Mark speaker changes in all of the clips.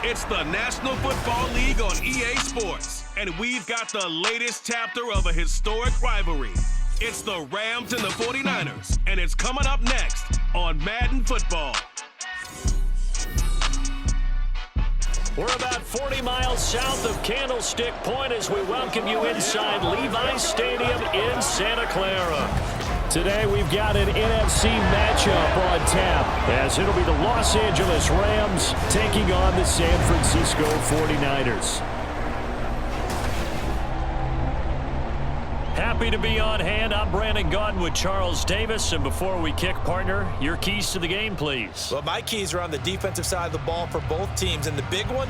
Speaker 1: It's the National Football League on EA Sports, and we've got the latest chapter of a historic rivalry. It's the Rams and the 49ers, and it's coming up next on Madden Football.
Speaker 2: We're about 40 miles south of Candlestick Point as we welcome you inside Levi's Stadium in Santa Clara. Today we've got an NFC matchup on tap as it'll be the Los Angeles Rams taking on the San Francisco 49ers. Happy to be on hand. I'm Brandon Gaudin with Charles Davis. And before we kick, partner, your keys to the game, please.
Speaker 3: Well, my keys are on the defensive side of the ball for both teams. And the big one,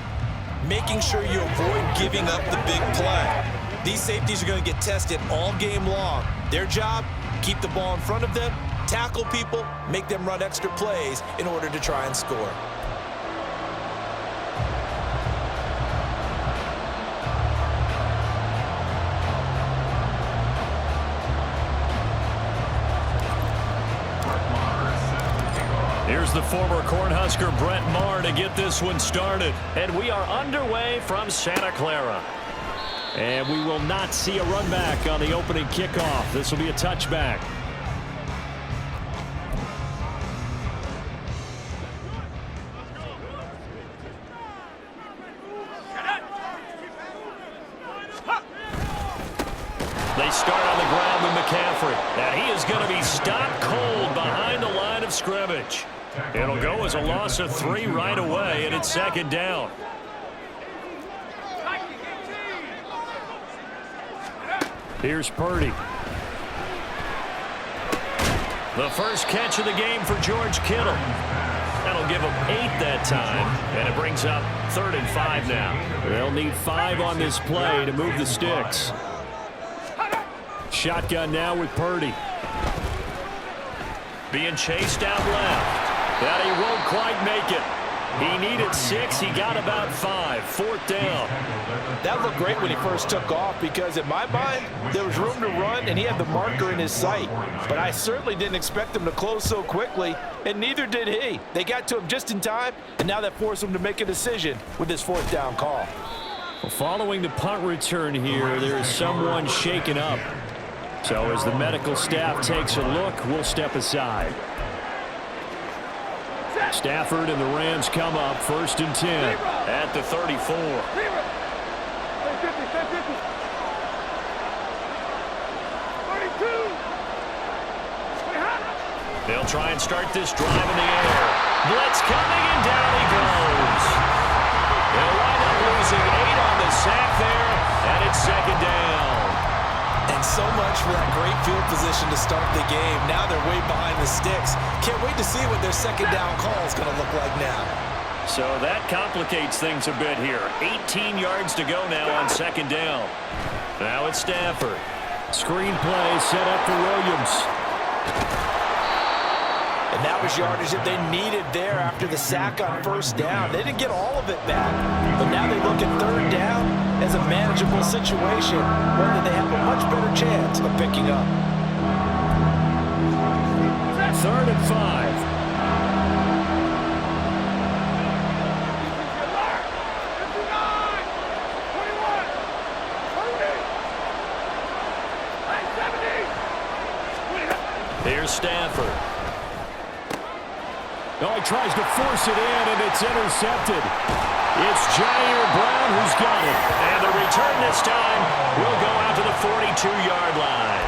Speaker 3: making sure you avoid giving up the big play. These safeties are going to get tested all game long. Their job, keep the ball in front of them, tackle people, make them run extra plays in order to try and score.
Speaker 2: Here's the former Cornhusker Brett Maher to get this one started. And we are underway from Santa Clara. And we will not see a run back on the opening kickoff. This will be a touchback. They start on the ground with McCaffrey. And he is going to be stopped cold behind the line of scrimmage. It'll go as a loss of 3 right away, and it's second down. Here's Purdy. The first catch of the game for George Kittle. That'll give him 8 that time, and it brings up 3rd and 5 now. They'll need 5 on this play to move the sticks. Shotgun now with Purdy. Being chased out left. That he won't quite make it. He needed 6. He got about 5. 4th down.
Speaker 3: That looked great when he first took off because, in my mind, there was room to run and he had the marker in his sight. But I certainly didn't expect him to close so quickly, and neither did he. They got to him just in time, and now that forced him to make a decision with this 4th down call.
Speaker 2: Well, following the punt return here, there is someone shaken up. So as the medical staff takes a look, we'll step aside. Stafford and the Rams come up 1st and 10 at the 34. They'll try and start this drive in the air. Blitz coming, and down he goes. They'll wind up losing 8 on the sack there, and it's second down.
Speaker 3: And so much for that great field position to start the game. Now they're way behind the sticks. Can't wait to see what their second down call is going to look like now.
Speaker 2: So that complicates things a bit here. 18 yards to go now on second down. Now it's Stafford. Screen play set up for Williams.
Speaker 3: And that was yardage that they needed there after the sack on 1st down. They didn't get all of it back, but now they look at 3rd down as a manageable situation, one that they have a much better chance of picking up.
Speaker 2: 3rd and 5. Here's Stafford. Oh, he tries to force it in, and it's intercepted. It's Jair Brown who's got it. And the return this time will go out to the 42-yard line.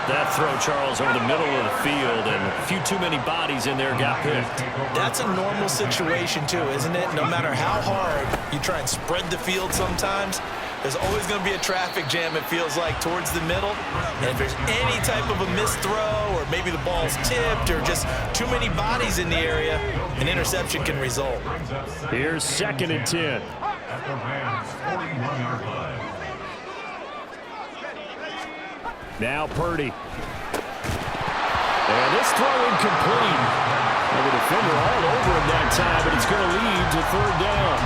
Speaker 2: That throw, Charles, over the middle of the field, and a few too many bodies in there got picked.
Speaker 3: That's a normal situation, too, isn't it? No matter how hard you try and spread the field sometimes, there's always going to be a traffic jam, it feels like, towards the middle. And if there's any type of a missed throw, or maybe the ball's tipped, or just too many bodies in the area, an interception can result.
Speaker 2: Here's 2nd and 10. Now Purdy. And this throw incomplete. And the defender all over him that time, but it's going to lead to 3rd down.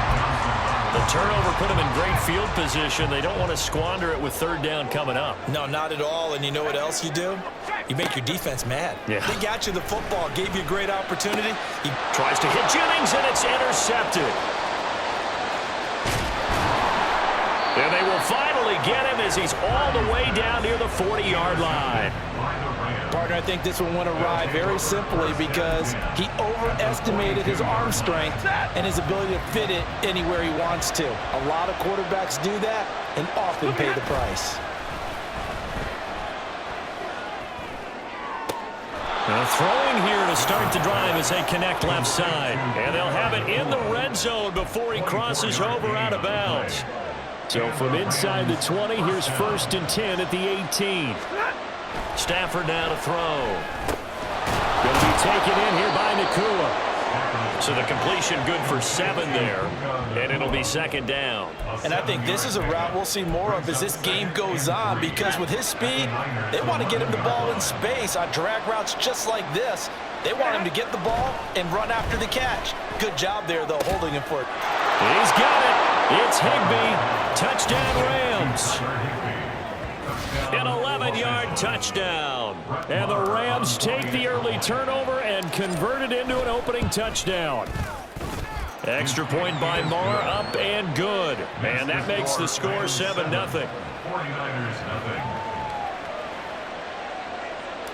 Speaker 2: The turnover put them in great field position. They don't want to squander it with 3rd down coming up.
Speaker 3: No, not at all. And you know what else you do? You make your defense mad.
Speaker 2: Yeah.
Speaker 3: They got you the football, gave you a great opportunity.
Speaker 2: He tries to hit Jennings, and it's intercepted. And they will finally get him as he's all the way down near the 40-yard line.
Speaker 3: Partner, I think this one went awry very simply because he overestimated his arm strength and his ability to fit it anywhere he wants to. A lot of quarterbacks do that and often pay the price.
Speaker 2: Now throwing here to start the drive as they connect left side. And they'll have it in the red zone before he crosses over out of bounds. So from inside the 20, here's 1st and 10 at the 18. Stafford now to throw. Going to be taken in here by Nacua. So the completion good for 7 there. And it'll be 2nd down.
Speaker 3: And I think this is a route we'll see more of as this game goes on, because with his speed, they want to get him the ball in space on drag routes just like this. They want him to get the ball and run after the catch. Good job there, though, holding him for it.
Speaker 2: He's got it. It's Higbee. Touchdown Rams. An 11-yard touchdown. And the Rams take the early turnover and convert it into an opening touchdown. Extra point by Marr, up and good. And that makes the score 7-0.
Speaker 4: 49ers nothing.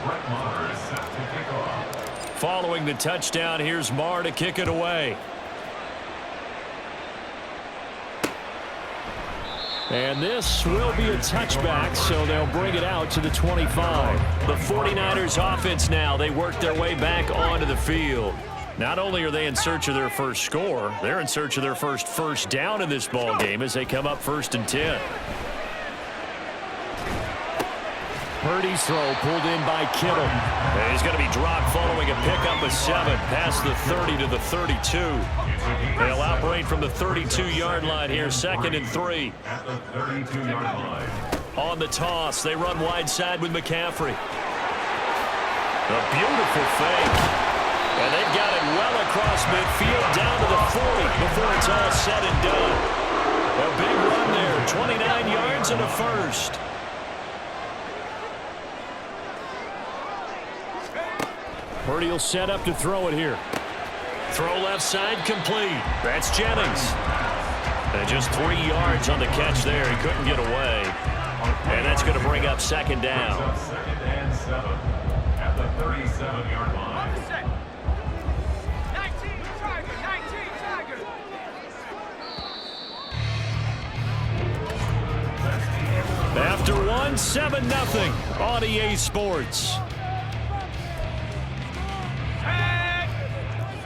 Speaker 4: Brett Maher is set to kick off.
Speaker 2: Following the touchdown, here's Marr to kick it away. And this will be a touchback, so they'll bring it out to the 25. The 49ers offense now, they work their way back onto the field. Not only are they in search of their first score, they're in search of their first down in this ball game as they come up 1st and 10. Purdy's throw pulled in by Kittle. And he's going to be dropped following a pickup of 7 past the 30 to the 32. They'll operate from the 32-yard line here, 2nd and 3.
Speaker 4: At the 32-yard line.
Speaker 2: On the toss, they run wide side with McCaffrey. A beautiful fake. And they've got it well across midfield down to the 40 before it's all said and done. A big run there, 29 yards and a first. Purdy will set up to throw it here. Throw left side complete. That's Jennings. And just 3 yards on the catch there. He couldn't get away. And that's going to bring up 2nd down.
Speaker 4: 2nd and 7 at the 37-yard line.
Speaker 5: 19 Tiger.
Speaker 2: After 1, 7-0 on EA Sports.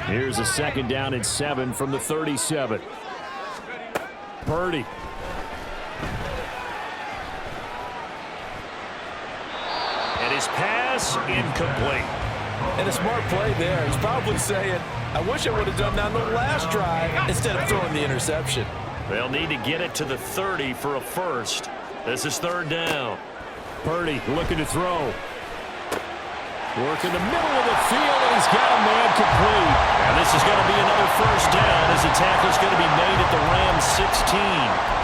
Speaker 2: Here's a 2nd down and 7 from the 37. Purdy. And his pass incomplete.
Speaker 3: And a smart play there. He's probably saying, I wish I would have done that on the last drive instead of throwing the interception.
Speaker 2: They'll need to get it to the 30 for a first. This is 3rd down. Purdy looking to throw. Work in the middle of the field, and he's got a man complete. And this is going to be another first down as the tackle's going to be made at the Rams 16.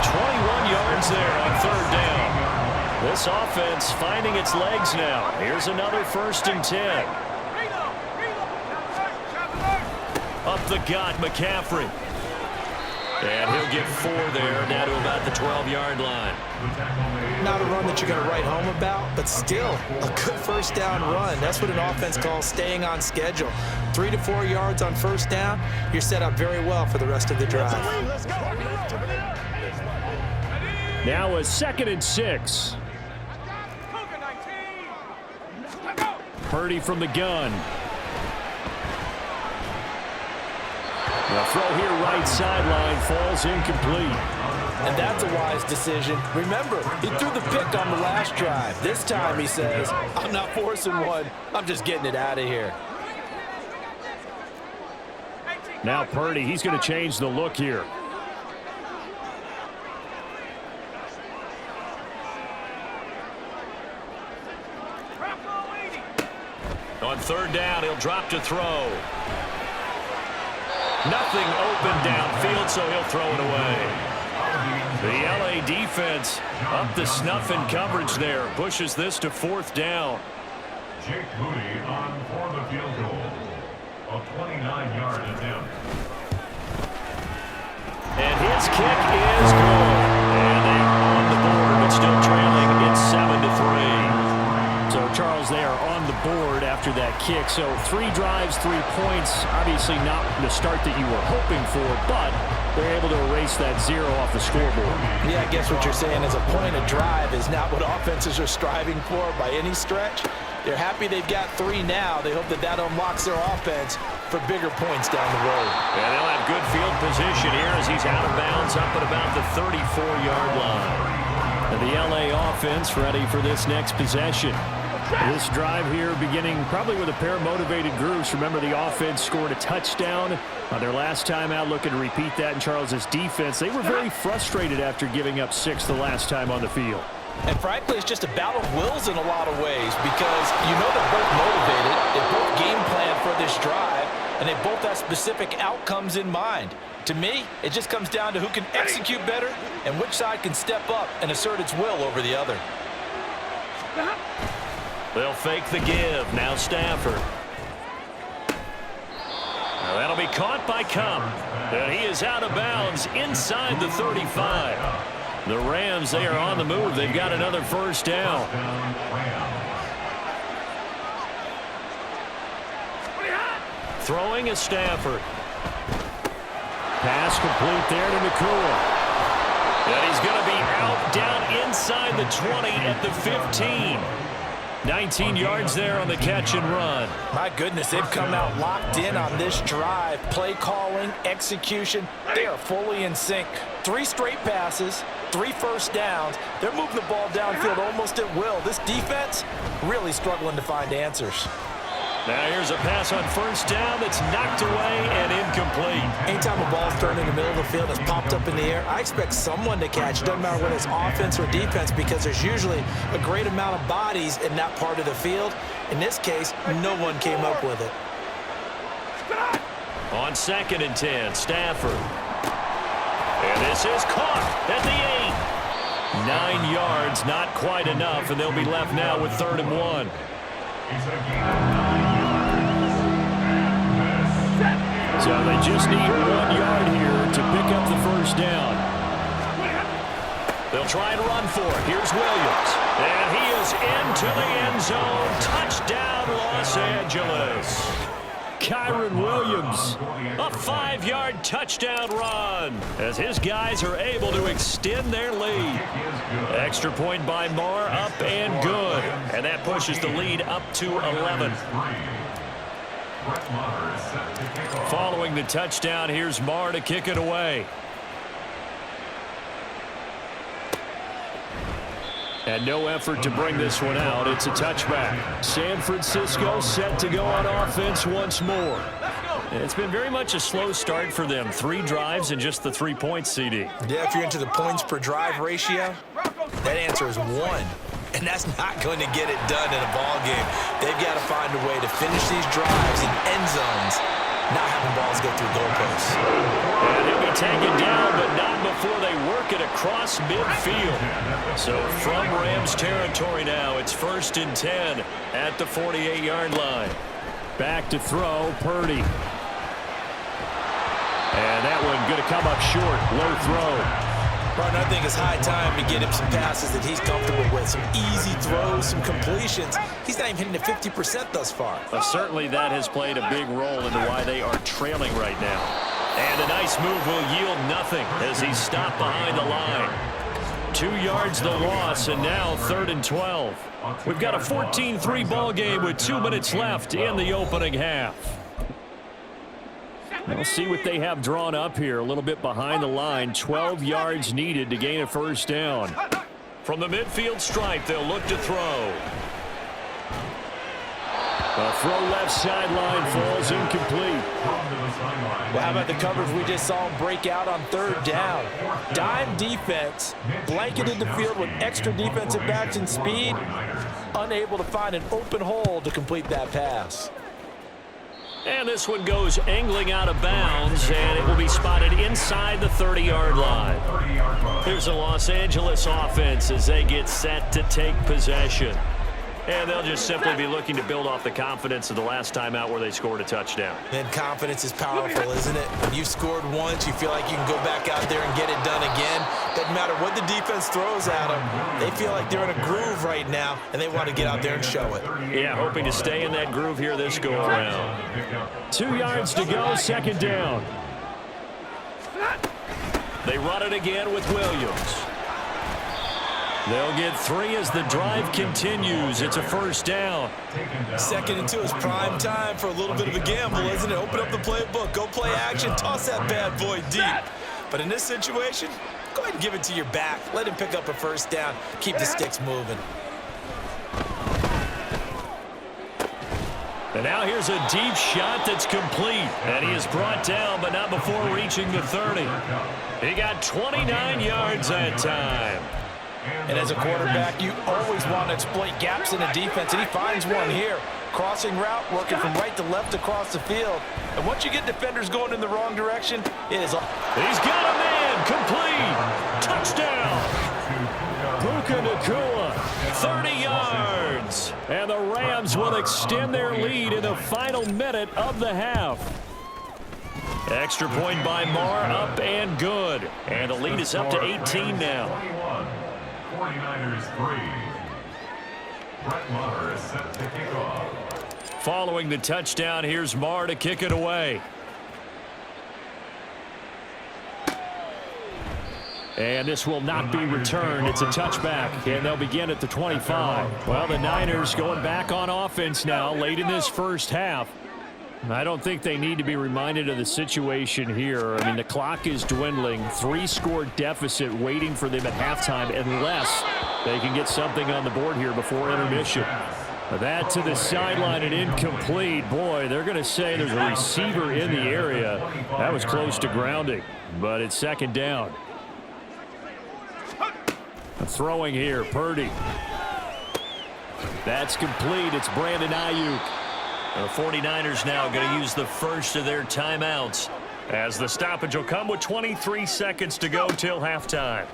Speaker 2: 21 yards there on 3rd down. This offense finding its legs now. Here's another 1st and 10. Up the gut, McCaffrey. And he'll get 4 there, down to about the 12-yard line.
Speaker 3: Not a run that you're going to write home about, but still a good first down run. That's what an offense calls staying on schedule. 3 to 4 yards on first down, you're set up very well for the rest of the drive.
Speaker 2: Now a 2nd and 6. Purdy from the gun. The throw here right sideline falls incomplete.
Speaker 3: And that's a wise decision. Remember, he threw the pick on the last drive. This time he says, I'm not forcing one. I'm just getting it out of here.
Speaker 2: Now Purdy, he's going to change the look here. On 3rd down, he'll drop to throw. Nothing open downfield, so he'll throw it away. The LA defense up to snuff in coverage there. Pushes this to 4th down.
Speaker 4: Jake Moody on for the field goal. A 29-yard attempt.
Speaker 2: And his kick is good. And they still trailing. It's 7-3. So, Charles, they are on the board after that kick. So, 3 drives, 3 points. Obviously not the start that you were hoping for, but they're able to erase that 0 off the scoreboard.
Speaker 3: Yeah, I guess what you're saying is a point of drive is not what offenses are striving for by any stretch. They're happy they've got 3 now. They hope that that unlocks their offense for bigger points down the road.
Speaker 2: And they'll have good field position here as he's out of bounds up at about the 34-yard line. And the LA offense ready for this next possession. This drive here beginning probably with a pair of motivated groups. Remember, the offense scored a touchdown on their last time out, looking to repeat that in Charles' defense. They were very frustrated after giving up 6 the last time on the field.
Speaker 3: And frankly, it's just a battle of wills in a lot of ways because you know they're both motivated, they both game plan for this drive, and they both have specific outcomes in mind. To me, it just comes down to who can execute better and which side can step up and assert its will over the other.
Speaker 2: They'll fake the give. Now Stafford. Now that'll be caught by Kupp. And he is out of bounds inside the 35. The Rams, they are on the move. They've got another first down. Throwing is Stafford. Pass complete there to Nakua. And he's going to be out down inside the 20 at the 15. 19 yards there on the catch and run.
Speaker 3: My goodness, they've come out locked in on this drive. Play calling, execution, they are fully in sync. 3 straight passes, 3 first downs. They're moving the ball downfield almost at will. This defense really struggling to find answers.
Speaker 2: Now here's a pass on first down that's knocked away and incomplete.
Speaker 3: Anytime a ball's thrown in the middle of the field and it's popped up in the air, I expect someone to catch. Doesn't matter whether it's offense or defense because there's usually a great amount of bodies in that part of the field. In this case, no one came up with it.
Speaker 2: On 2nd and 10, Stafford. And this is caught at the 8. 9 yards, not quite enough, and they'll be left now with 3rd and 1. So they just need 1 yard here to pick up the first down. They'll try and run for it. Here's Williams. And he is into the end zone. Touchdown, Los Angeles. Kyren Williams, a 5-yard touchdown run as his guys are able to extend their lead. Extra point by Marr, up and good. And that pushes the lead up to 11. Following the touchdown, here's Marr to kick it away. And no effort to bring this one out. It's a touchback. San Francisco set to go on offense once more. It's been very much a slow start for them. 3 drives and just the 3 points, CD.
Speaker 3: Yeah, if you're into the points per drive ratio, that answer is 1. And that's not going to get it done in a ball game. They've got to find a way to finish these drives in end zones, not having balls go through goalposts.
Speaker 2: And he'll be taken down, but not before they work it across midfield. So from Rams territory now, it's 1st and 10 at the 48-yard line. Back to throw, Purdy. And that one going to come up short, low throw.
Speaker 3: Martin, I think it's high time to get him some passes that he's comfortable with, some easy throws, some completions. He's not even hitting the 50% thus far.
Speaker 2: Certainly that has played a big role into why they are trailing right now. And a nice move will yield nothing as he's stopped behind the line. 2 yards the loss, and now 3rd and 12. We've got a 14-3 ball game with 2 minutes left in the opening half. We'll see what they have drawn up here. A little bit behind the line. 12 yards needed to gain a first down. From the midfield stripe, they'll look to throw. A throw left sideline falls incomplete.
Speaker 3: Well, how about the coverage we just saw him break out on 3rd down? Dime defense, blanketed the field with extra defensive backs and speed, unable to find an open hole to complete that pass.
Speaker 2: And this one goes angling out of bounds, and it will be spotted inside the 30-yard line. Here's the Los Angeles offense as they get set to take possession. And they'll just simply be looking to build off the confidence of the last time out where they scored a touchdown.
Speaker 3: And confidence is powerful, isn't it? When you've scored once, you feel like you can go back out there and get it done again. Doesn't matter what the defense throws at them. They feel like they're in a groove right now, and they want to get out there and show it.
Speaker 2: Yeah, hoping to stay in that groove here this go-around. 2 yards to go, second down. They run it again with Williams. They'll get 3 as the drive continues. It's a first down.
Speaker 3: 2nd and 2 is prime time for a little bit of a gamble, isn't it? Open up the playbook, go play action, toss that bad boy deep. But in this situation, go ahead and give it to your back. Let him pick up a first down. Keep the sticks moving.
Speaker 2: And now here's a deep shot that's complete. And he is brought down, but not before reaching the 30. He got 29 yards that time.
Speaker 3: And as a quarterback, you always want to exploit gaps in the defense, and he finds one here. Crossing route, working from right to left across the field. And once you get defenders going in the wrong direction, it is...
Speaker 2: He's got a man, complete. Touchdown. Puka Nacua, 30 yards. And the Rams will extend their lead in the final minute of the half. Extra point by Marr, up and good. And the lead is up to 18 now.
Speaker 4: 49ers 3. Brett Maher is set to kick off.
Speaker 2: Following the touchdown, here's Marr to kick it away. And this will not be returned. It's a touchback, and they'll begin at the 25. Well, the Niners going back on offense now late in this first half. I don't think they need to be reminded of the situation here. I mean, the clock is dwindling. 3-score deficit waiting for them at halftime unless they can get something on the board here before intermission. That to the sideline and incomplete. Boy, they're going to say there's a receiver in the area. That was close to grounding, but it's second down. Throwing here, Purdy. That's complete. It's Brandon Ayuk. The 49ers now going to use the first of their timeouts as the stoppage will come with 23 seconds to go till halftime.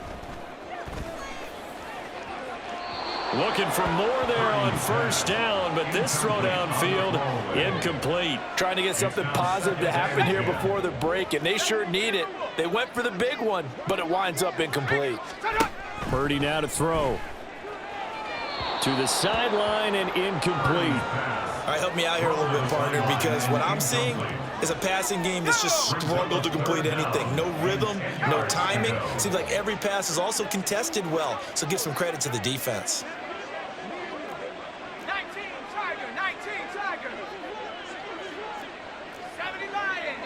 Speaker 2: Looking for more there on first down, but this throw downfield incomplete.
Speaker 3: Trying to get something positive to happen here before the break, and they sure need it. They went for the big one, but it winds up incomplete.
Speaker 2: Purdy now to throw. To the sideline and incomplete.
Speaker 3: All right, help me out here a little bit, partner, because what I'm seeing is a passing game that's just struggled to complete anything. No rhythm, no timing. Seems like every pass is also contested well, so give some credit to the defense.
Speaker 5: 19 Tiger, 19 Tiger. 70 Lion.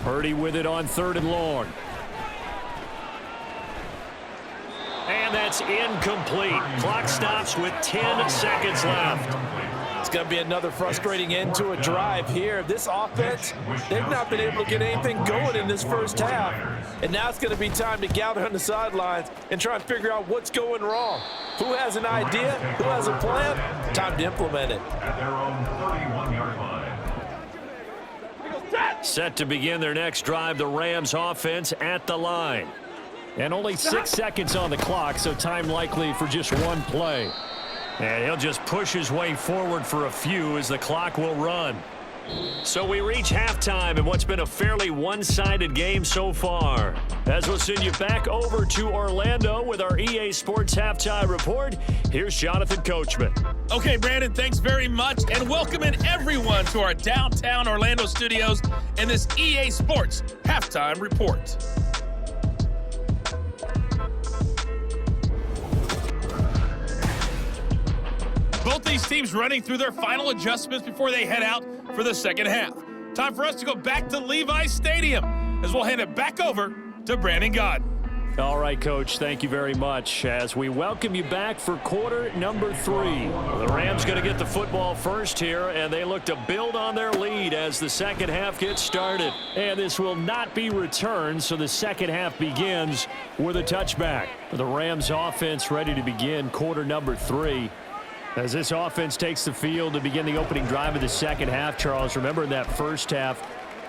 Speaker 2: Purdy with it on 3rd and long. And that's incomplete. Clock stops with 10 seconds left.
Speaker 3: It's going to be another frustrating end to a drive here. This offense, they've not been able to get anything going in this first half. And now it's going to be time to gather on the sidelines and try and figure out what's going wrong. Who has an idea? Who has a plan? Time to implement it.
Speaker 4: At their own 31-yard line.
Speaker 2: Set to begin their next drive, the Rams offense at the line. And only 6 seconds on the clock, so time likely for just one play. And he'll just push his way forward for a few as the clock will run. So we reach halftime in what's been a fairly one-sided game so far. As we'll send you back over to Orlando with our EA Sports Halftime Report, here's Jonathan Coachman.
Speaker 6: Okay, Brandon, thanks very much, and welcoming everyone to our downtown Orlando studios in this EA Sports Halftime Report. Both these teams running through their final adjustments before they head out for the second half. Time for us to go back to Levi Stadium as we'll hand it back over to Brandon Gaudin.
Speaker 2: All right, Coach, thank you very much as we welcome you back for quarter number 3. The Rams going to get the football first here, and they look to build on their lead as the second half gets started. And this will not be returned, so the second half begins with a touchback. The Rams offense ready to begin quarter number 3. As this offense takes the field to begin the opening drive of the second half, Charles, remember in that first half,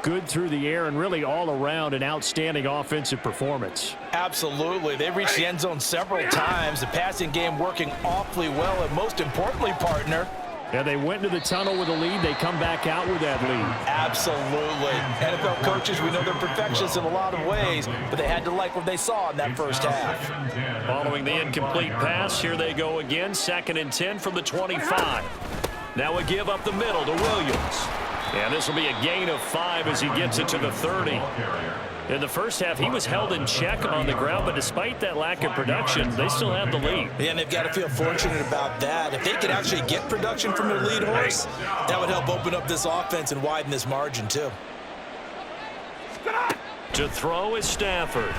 Speaker 2: good through the air and really all around an outstanding offensive performance.
Speaker 3: Absolutely. They reached the end zone several times. The passing game working awfully well. And most importantly, partner,
Speaker 2: And they went into the tunnel with a lead. They come back out with that lead.
Speaker 3: absolutely. NFL coaches, we know they're perfectionists in a lot of ways, but they had to like what they saw in that first half.
Speaker 2: Following the incomplete pass, here they go again. 2nd and 10 from the 25. Now a give up the middle to Williams. And this will be a gain of 5 as he gets it to the 30. In the first half, he was held in check on the ground, but despite that lack of production, they still have the lead.
Speaker 3: Yeah, and they've got to feel fortunate about that. If they could actually get production from their lead horse, that would help open up this offense and widen this margin, too.
Speaker 2: To throw is Stafford.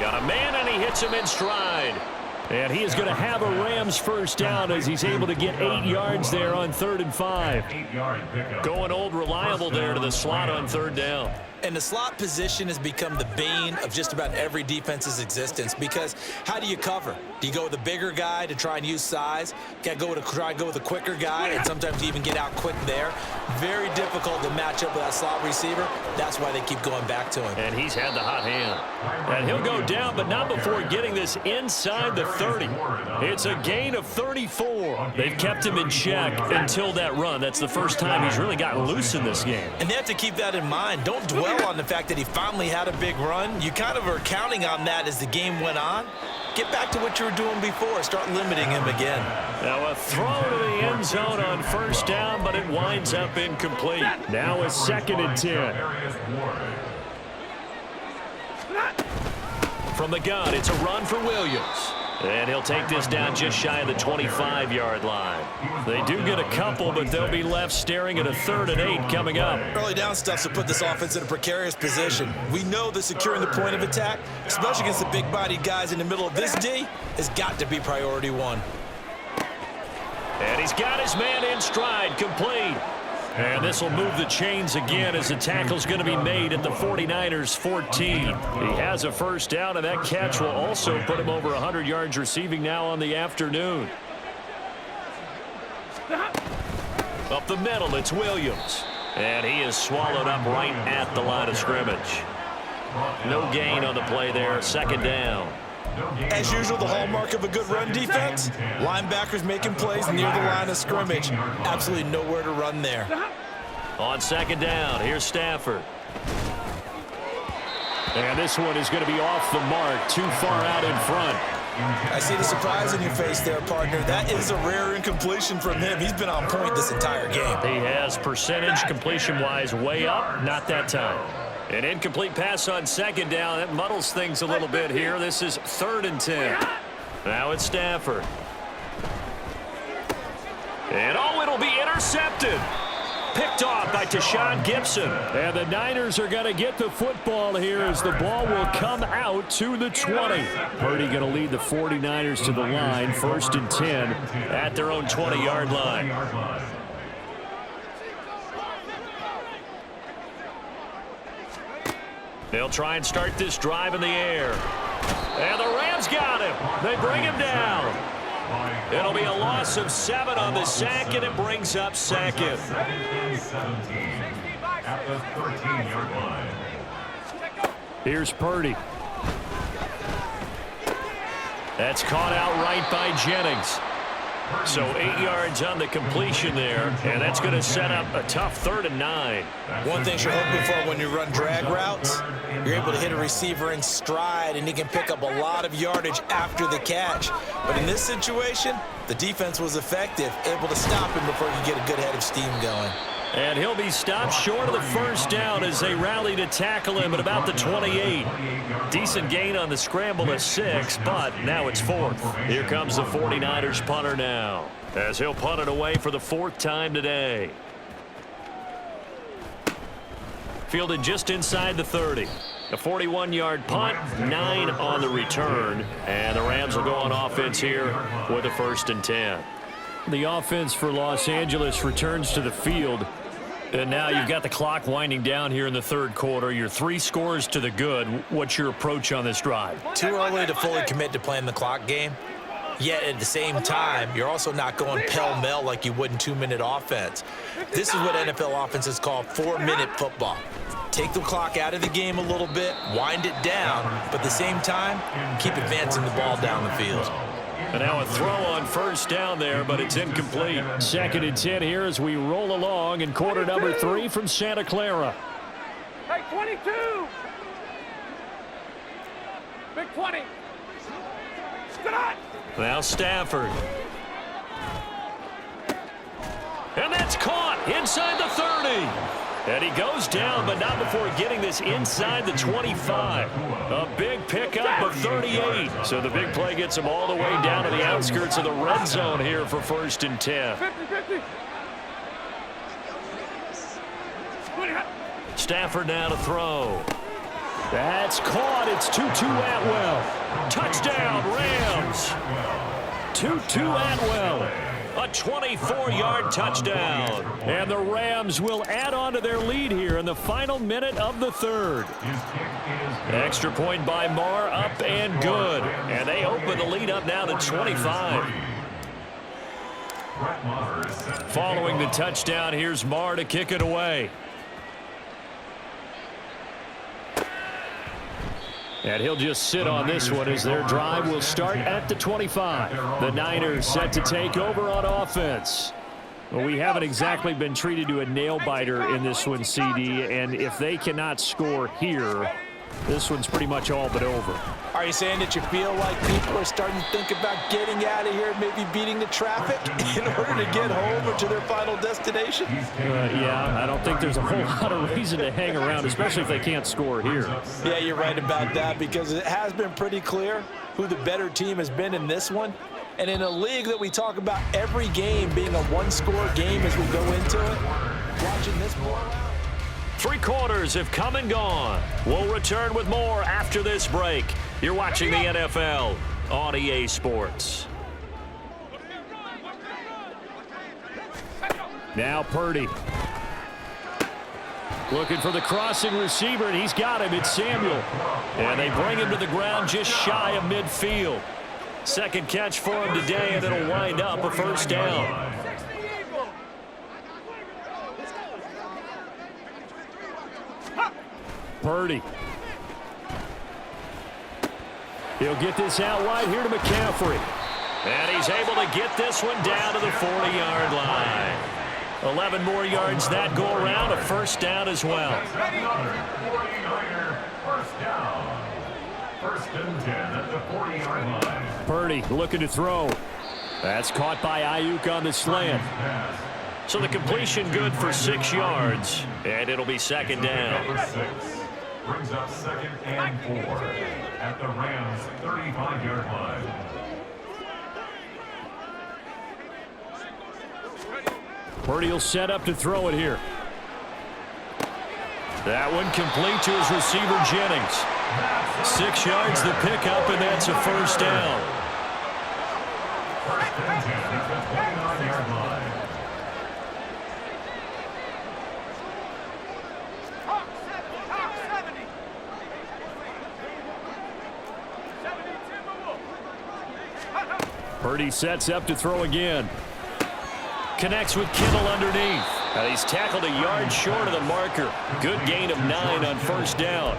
Speaker 2: Got a man, and he hits him in stride. And he is going to have a Rams first down as he's able to get 8 yards there on 3rd and 5.
Speaker 4: 8-yard pickup.
Speaker 2: Going old reliable there to the slot on 3rd down.
Speaker 3: And the slot position has become the bane of just about every defense's existence, because how do you cover? Do you go with a bigger guy to try and use size? Got to try and go with a quicker guy, and sometimes you even get out quick there. Very difficult to match up with that slot receiver. That's why they keep going back to him.
Speaker 2: And he's had the hot hand. And he'll go down, but not before getting this inside the 30. It's a gain of 34. They've kept him in check until that run. That's the first time he's really gotten loose in this game.
Speaker 3: And they have to keep that in mind. Don't dwell on the fact that he finally had a big run. You kind of are counting on that as the game went on. Get back to what you were doing before. Start limiting him again.
Speaker 2: Now a throw to the end zone on 1st down, but it winds up incomplete. Now a 2nd and 10. From the gun, it's a run for Williams. And he'll take this down just shy of the 25-yard line. They do get a couple, but they'll be left staring at a 3rd and 8 coming up.
Speaker 3: Early down stuff to put this offense in a precarious position. We know that securing the point of attack, especially against the big-bodied guys in the middle of this D, has got to be priority 1.
Speaker 2: And he's got his man in stride, complete. And this will move the chains again as the tackle's going to be made at the 49ers 14. He has a first down, and that catch will also put him over 100 yards receiving now on the afternoon. Up the middle, it's Williams. And he is swallowed up right at the line of scrimmage. No gain on the play there, 2nd down.
Speaker 3: As usual, the hallmark of a good run defense, linebackers making plays near the line of scrimmage. Absolutely nowhere to run there.
Speaker 2: On 2nd down, here's Stafford. And this one is going to be off the mark, too far out in front.
Speaker 3: I see the surprise in your face there, partner. That is a rare incompletion from him. He's been on point this entire game.
Speaker 2: He has percentage completion-wise way up, not that time. An incomplete pass on 2nd down. That muddles things a little bit here. This is 3rd and 10. Now it's Stafford. And oh, it'll be intercepted. Picked off by Tashaun Gibson. And the Niners are going to get the football here as the ball will come out to the 20. Purdy going to lead the 49ers to the line. 1st and 10 at their own 20-yard line. They'll try and start this drive in the air. And the Rams got him. They bring him down. It'll be a loss of 7 on the sack, and it brings up 2nd.
Speaker 4: At the 13-yard line.
Speaker 2: Here's Purdy. That's caught out right by Jennings. So 8 yards on the completion there, and that's going to set up a tough 3rd and 9.
Speaker 3: One thing you're hoping for when you run drag routes, you're able to hit a receiver in stride, and he can pick up a lot of yardage after the catch. But in this situation, the defense was effective, able to stop him before you get a good head of steam going.
Speaker 2: And he'll be stopped short of the first down as they rally to tackle him at about the 28. Decent gain on the scramble of 6, but now it's 4th. Here comes the 49ers punter now, as he'll punt it away for the 4th time today. Fielded just inside the 30. A 41-yard punt, 9 on the return, and the Rams will go on offense here with a 1st and 10. The offense for Los Angeles returns to the field. And now you've got the clock winding down here in the 3rd quarter. Your 3 scores to the good. What's your approach on this drive?
Speaker 3: Too early to fully commit to playing the clock game. Yet at the same time, you're also not going pell-mell like you would in 2-minute offense. This is what NFL offenses call 4-minute football. Take the clock out of the game a little bit, wind it down, but at the same time, keep advancing the ball down the field.
Speaker 2: And now a throw on first down there, but it's incomplete. 2nd and 10 here as we roll along in quarter number 3 from Santa Clara.
Speaker 5: Hey, 22. Big 20. Good on.
Speaker 2: Now Stafford. And that's caught inside the 30. And he goes down, but not before getting this inside the 25. A big pickup of 38. So the big play gets him all the way down to the outskirts of the red zone here for 1st and 10.
Speaker 5: 50-50.
Speaker 2: Stafford now to throw. That's caught. It's Tutu Atwell. Touchdown, Rams. Tutu Atwell. A 24-yard touchdown. And the Rams will add on to their lead here in the final minute of the 3rd. Extra point by Marr, up and good. And they open the lead up now to 25. Following the touchdown, here's Marr to kick it away. And he'll just sit on this one as their drive will start at the 25. The Niners set to take over on offense. Well, we haven't exactly been treated to a nail-biter in this one, CD, and if they cannot score here, this one's pretty much all but over.
Speaker 3: Are you saying that you feel like people are starting to think about getting out of here, maybe beating the traffic in order to get home or to their final destination?
Speaker 2: Yeah, I don't think there's a whole lot of reason to hang around, especially if they can't score here.
Speaker 3: Yeah, you're right about that, because it has been pretty clear who the better team has been in this one. And in a league that we talk about every game being a one-score game as we go into it, watching this blowout.
Speaker 2: 3 quarters have come and gone. We'll return with more after this break. You're watching the NFL on EA Sports. Now Purdy. Looking for the crossing receiver, and he's got him. It's Samuel. And they bring him to the ground just shy of midfield. 2nd catch for him today, and it'll wind up a 1st down. Purdy. He'll get this out wide here to McCaffrey. And he's able to get this one down to the 40-yard line. 11 more yards that go around, a 1st down as well.
Speaker 4: 49er, 1st down. 1st and 10 at the 40-yard line.
Speaker 2: Purdy looking to throw. That's caught by Ayuk on the slant. So the completion good for 6 yards, and it'll be 2nd down.
Speaker 4: Number 6 brings up 2nd and 4 at the Rams' 35-yard line.
Speaker 2: Purdy will set up to throw it here. That one complete to his receiver, Jennings. 6 yards the pickup, and that's a 1st down.
Speaker 4: 1st and 10 at the 29-yard line.
Speaker 5: Top 70. 72.
Speaker 2: Purdy sets up to throw again. Connects with Kittle underneath. He's tackled a yard short of the marker. Good gain of 9 on 1st down.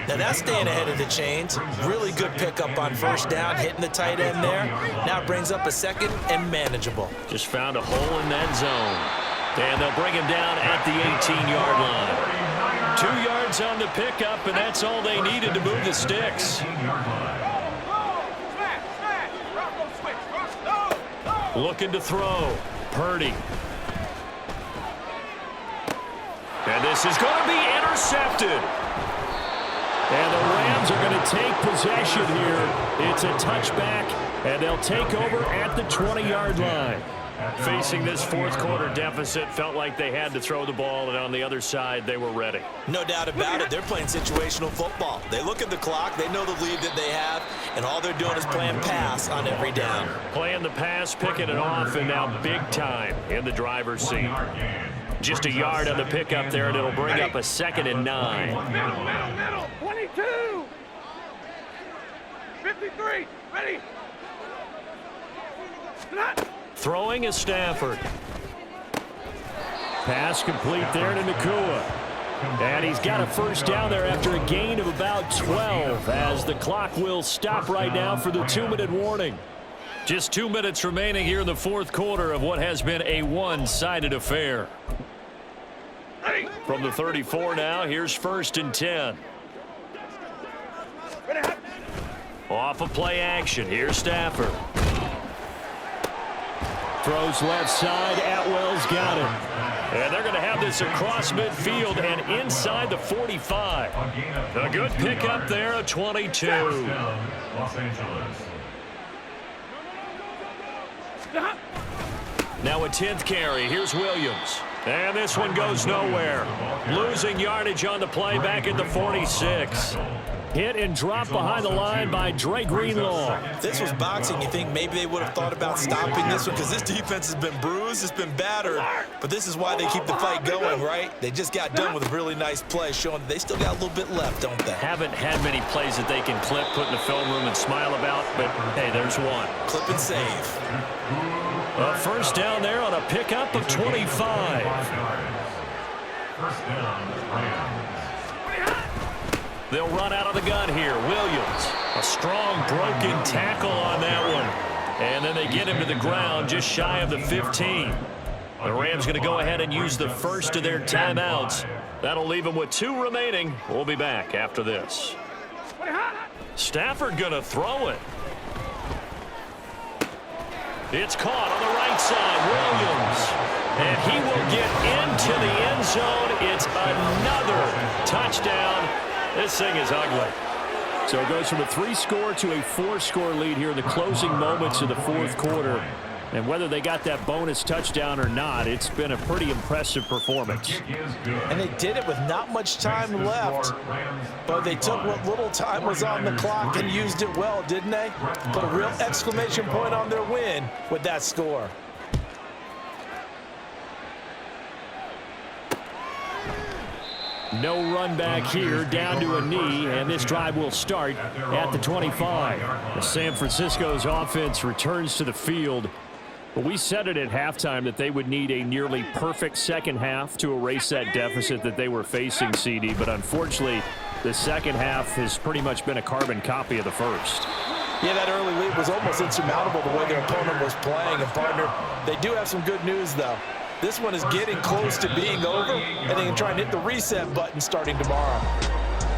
Speaker 3: Now that's staying ahead of the chains. Really good pickup on 1st down, hitting the tight end there. Now it brings up a 2nd and manageable.
Speaker 2: Just found a hole in that zone. And they'll bring him down at the 18-yard line. 2 yards on the pickup, and that's all they needed to move the sticks. Looking to throw. Purdy. And this is going to be intercepted. And the Rams are going to take possession here. It's a touchback, and they'll take over at the 20-yard line. Facing this 4th quarter deficit, felt like they had to throw the ball, and on the other side, they were ready.
Speaker 3: No doubt about it. They're playing situational football. They look at the clock, they know the lead that they have, and all they're doing is playing pass on every down.
Speaker 2: Playing the pass, picking it off, and now big time in the driver's seat. Just a yard on the pickup there, and it'll bring up a 2nd and 9.
Speaker 5: Middle. 22. 53. Ready.
Speaker 2: Throwing is Stafford. Pass complete there to Nacua. And he's got a first down there after a gain of about 12 as the clock will stop right now for the 2-minute warning. Just 2 minutes remaining here in the fourth quarter of what has been a one-sided affair. From the 34 now, here's 1st and 10. Off of play action, here's Stafford. Throws left side, Atwell's got it. And they're going to have this across midfield and inside the 45. A good pickup there, a 22.
Speaker 4: Los Angeles.
Speaker 2: Now a 10th carry. Here's Williams. And this one goes nowhere. Losing yardage on the play back at the 46. Hit and drop behind the line by Dre Greenlaw.
Speaker 3: If this was boxing, you think maybe they would have thought about stopping this one because this defense has been bruised, it's been battered, but this is why they keep the fight going, right? They just got done with a really nice play showing that they still got a little bit left, don't they?
Speaker 2: Haven't had many plays that they can clip, put in the film room and smile about, but hey, there's one.
Speaker 3: Clip and save.
Speaker 2: A first down there on a pickup of 25.
Speaker 4: First down, Rams.
Speaker 2: They'll run out of the gun here. Williams, a strong broken tackle on that one. And then they get him to the ground just shy of the 15. The Rams going to go ahead and use the first of their timeouts. That'll leave them with 2 remaining. We'll be back after this. Stafford going to throw it. It's caught on the right side. Williams. And he will get into the end zone. It's another touchdown. This thing is ugly. So it goes from a 3-score to a 4-score lead here in the closing moments of the fourth quarter. And whether they got that bonus touchdown or not, it's been a pretty impressive performance.
Speaker 3: And they did it with not much time left, but they took what little time was on the clock and used it well, didn't they? Put a real exclamation point on their win with that score.
Speaker 2: No run back here, down to a knee, and this drive will start at the 25. As San Francisco's offense returns to the field. But we said it at halftime that they would need a nearly perfect second half to erase that deficit that they were facing, CD. But unfortunately, the second half has pretty much been a carbon copy of the first.
Speaker 3: Yeah, that early lead was almost insurmountable the way their opponent was playing. And, partner, they do have some good news, though. This one is getting close to being over, and they can try and hit the reset button starting tomorrow.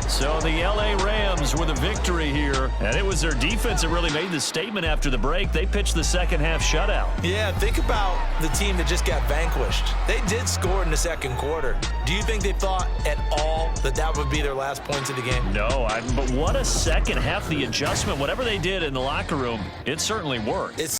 Speaker 2: So the L.A. Rams with a victory here, and it was their defense that really made the statement after the break. They pitched the second half shutout.
Speaker 3: Yeah, think about the team that just got vanquished. They did score in the second quarter. Do you think they thought at all that that would be their last points of the game?
Speaker 2: No, but what a second half, the adjustment, whatever they did in the locker room, it certainly worked.